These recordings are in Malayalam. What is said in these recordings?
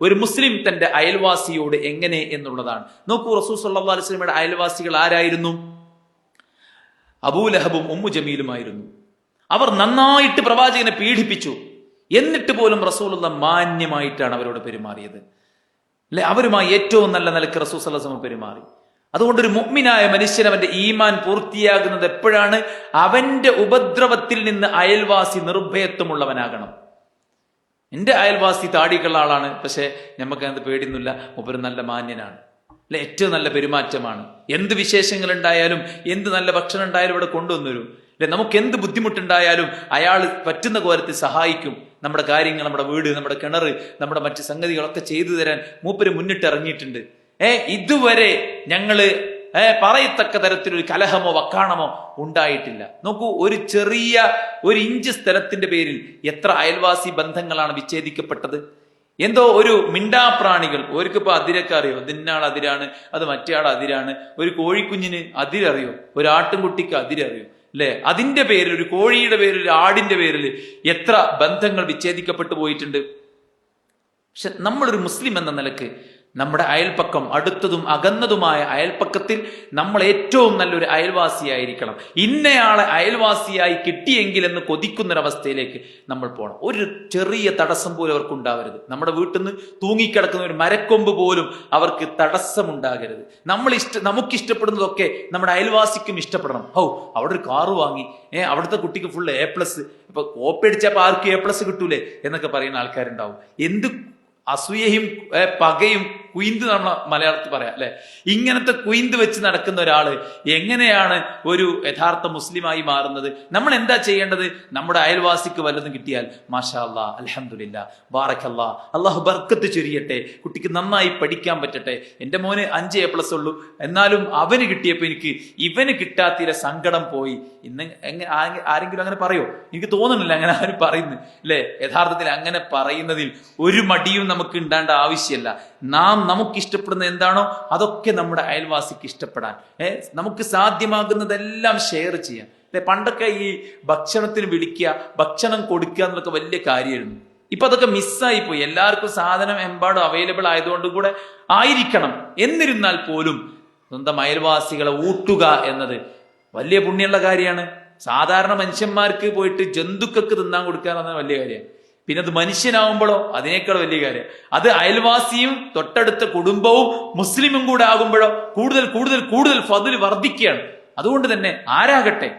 ഒരു മുസ്ലിം തന്റെ അയൽവാസിയോട് എങ്ങനെ എന്നുള്ളതാണ്. നോക്കൂ, റസൂൽ സല്ലല്ലാഹു അലൈഹി വസല്ലമയുടെ അയൽവാസികൾ ആരായിരുന്നു? അബൂലഹബും ഉമ്മു ജമീലുമായിരുന്നു. അവർ നന്നായിട്ട് പ്രവാചകനെ പീഡിപ്പിച്ചു. എന്നിട്ട് പോലും റസൂലുള്ള മാന്യമായിട്ടാണ് അവരോട് പെരുമാറിയത്. അല്ലെ, അവരുമായി ഏറ്റവും നല്ല നിലക്ക് റസൂൽ സല്ലല്ലാഹു അലൈഹി വസല്ലം പെരുമാറി. അതുകൊണ്ട് ഒരു മുഅ്മിനായ മനുഷ്യൻ അവന്റെ ഈമാൻ പൂർത്തിയാകുന്നത് എപ്പോഴാണ്? അവന്റെ ഉപദ്രവത്തിൽ നിന്ന് അയൽവാസി നിർഭയത്വമുള്ളവനാകണം. എന്റെ അയൽവാസി താടിക്കുള്ള ആളാണ്, പക്ഷെ നമുക്ക് അത് പേടിയൊന്നുമില്ല, മൂപ്പര് നല്ല മാന്യനാണ്, അല്ലെ, ഏറ്റവും നല്ല പെരുമാറ്റമാണ്, എന്ത് വിശേഷങ്ങൾ ഉണ്ടായാലും എന്ത് നല്ല ഭക്ഷണം ഉണ്ടായാലും ഇവിടെ കൊണ്ടുവന്നരും, അല്ലെ, നമുക്ക് എന്ത് ബുദ്ധിമുട്ടുണ്ടായാലും അയാൾ പറ്റുന്ന കോലത്തിൽ സഹായിക്കും. നമ്മുടെ കാര്യങ്ങൾ, നമ്മുടെ വീട്, നമ്മുടെ കിണർ, നമ്മുടെ മറ്റ് സംഗതികളൊക്കെ ചെയ്തു തരാൻ മൂപ്പര് മുന്നിട്ട് ഇറങ്ങിയിട്ടുണ്ട്. ഇതുവരെ ഞങ്ങള് പറയത്തക്ക തരത്തിലൊരു കലഹമോ വക്കാണമോ ഉണ്ടായിട്ടില്ല. നോക്കൂ, ഒരു ഇഞ്ച് സ്ഥലത്തിന്റെ പേരിൽ എത്ര അയൽവാസി ബന്ധങ്ങളാണ് വിച്ഛേദിക്കപ്പെട്ടത്. എന്തോ ഒരു മിണ്ടാപ്രാണികൾ, ഓർക്കിപ്പോ അതിരൊക്കെ അറിയോ, ഇതിന്നാൾ അതിരാണ്, അത് മറ്റേ ആൾ അതിരാണ്. ഒരു കോഴിക്കുഞ്ഞിന് അതിരറിയോ, ഒരു ആട്ടിൻകുട്ടിക്ക് അതിരറിയോ, അല്ലെ? അതിന്റെ പേരിൽ, ഒരു കോഴിയുടെ പേരിൽ, ഒരു ആടിന്റെ പേരിൽ എത്ര ബന്ധങ്ങൾ വിച്ഛേദിക്കപ്പെട്ടു പോയിട്ടുണ്ട്. പക്ഷെ നമ്മളൊരു മുസ്ലിം എന്ന നിലക്ക് നമ്മുടെ അയൽപ്പക്കം, അടുത്തതും അകന്നതുമായ അയൽപ്പക്കത്തിൽ നമ്മൾ ഏറ്റവും നല്ലൊരു അയൽവാസിയായിരിക്കണം. ഇന്നയാളെ അയൽവാസിയായി കിട്ടിയെങ്കിലെന്ന് കൊതിക്കുന്നൊരവസ്ഥയിലേക്ക് നമ്മൾ പോകണം. ഒരു ചെറിയ തടസ്സം പോലും അവർക്ക് ഉണ്ടാവരുത്. നമ്മുടെ വീട്ടിൽ നിന്ന് തൂങ്ങിക്കിടക്കുന്ന ഒരു മരക്കൊമ്പ് പോലും അവർക്ക് തടസ്സമുണ്ടാകരുത്. നമുക്കിഷ്ടപ്പെടുന്നതൊക്കെ നമ്മുടെ അയൽവാസിക്കും ഇഷ്ടപ്പെടണം. അവിടെ ഒരു കാറ് വാങ്ങി, അവിടുത്തെ കുട്ടിക്ക് ഫുൾ A+, ഇപ്പൊ കോപ്പടിച്ചപ്പോ ആർക്കും A+ കിട്ടൂലേ എന്നൊക്കെ പറയുന്ന ആൾക്കാരുണ്ടാവും. എന്ത് അസൂയയും പകയും കുയിന്ത് നമ്മൾ മലയാളത്തിൽ പറയാം, അല്ലെ? ഇങ്ങനത്തെ കുയിന്ത് വെച്ച് നടക്കുന്ന ഒരാള് എങ്ങനെയാണ് ഒരു യഥാർത്ഥ മുസ്ലിമായി മാറുന്നത്? നമ്മൾ എന്താ ചെയ്യേണ്ടത്? നമ്മുടെ അയൽവാസിക്ക് വല്ലതും കിട്ടിയാൽ മാഷാ അല്ലാ, അൽഹംദുലില്ലാ, ബാറക്കല്ലാ, അള്ളാഹു ബർക്കത്ത് ചൊരിയട്ടെ, കുട്ടിക്ക് നന്നായി പഠിക്കാൻ പറ്റട്ടെ, എന്റെ മോന് 5 A+ ഉള്ളൂ, എന്നാലും അവന് കിട്ടിയപ്പോ ഇവന് കിട്ടാത്തില്ല, സങ്കടം പോയി. ഇന്ന് ആരെങ്കിലും അങ്ങനെ പറയോ? എനിക്ക് തോന്നുന്നില്ല അങ്ങനെ ആരും പറയുന്നു, അല്ലെ? യഥാർത്ഥത്തിൽ അങ്ങനെ പറയുന്നതിൽ ഒരു മടിയും നമുക്ക് ഉണ്ടാകേണ്ട ആവശ്യമല്ല. നമുക്കിഷ്ടപ്പെടുന്ന എന്താണോ അതൊക്കെ നമ്മുടെ അയൽവാസിക്ക് ഇഷ്ടപ്പെടാൻ, നമുക്ക് സാധ്യമാകുന്നതെല്ലാം ഷെയർ ചെയ്യാം. പണ്ടൊക്കെ ഈ ഭക്ഷണത്തിന് വിളിക്കുക, ഭക്ഷണം കൊടുക്കുക എന്നൊക്കെ വലിയ കാര്യമായിരുന്നു. ഇപ്പൊ അതൊക്കെ മിസ്സായി പോയി. എല്ലാവർക്കും സാധനം എമ്പാടും അവൈലബിൾ ആയതുകൊണ്ട് കൂടെ ആയിരിക്കണം. എന്നിരുന്നാൽ പോലും സ്വന്തം അയൽവാസികളെ ഊട്ടുക എന്നത് വലിയ പുണ്യമുള്ള കാര്യമാണ്. സാധാരണ മനുഷ്യന്മാർക്ക് പോയിട്ട് ജന്തുക്കൾക്ക് തിന്നാൻ കൊടുക്കുക എന്ന് പറഞ്ഞാൽ വലിയ കാര്യമാണ്. പിന്നെ അത് മനുഷ്യനാവുമ്പോഴോ അതിനേക്കാൾ വലിയ കാര്യം. അത് അയൽവാസിയും തൊട്ടടുത്ത കുടുംബവും മുസ്ലിമും കൂടെ ആകുമ്പോഴോ കൂടുതൽ കൂടുതൽ കൂടുതൽ ഫദ്ൽ വർദ്ധിക്കുകയാണ്. അതുകൊണ്ട് തന്നെ ആരാകട്ടെ,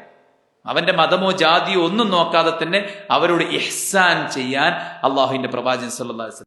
അവന്റെ മതമോ ജാതിയോ ഒന്നും നോക്കാതെ തന്നെ അവരോട് ഇഹ്സാൻ ചെയ്യാൻ അള്ളാഹുവിന്റെ പ്രവാചകൻ സല്ലല്ലാഹു അലൈഹി വസല്ലം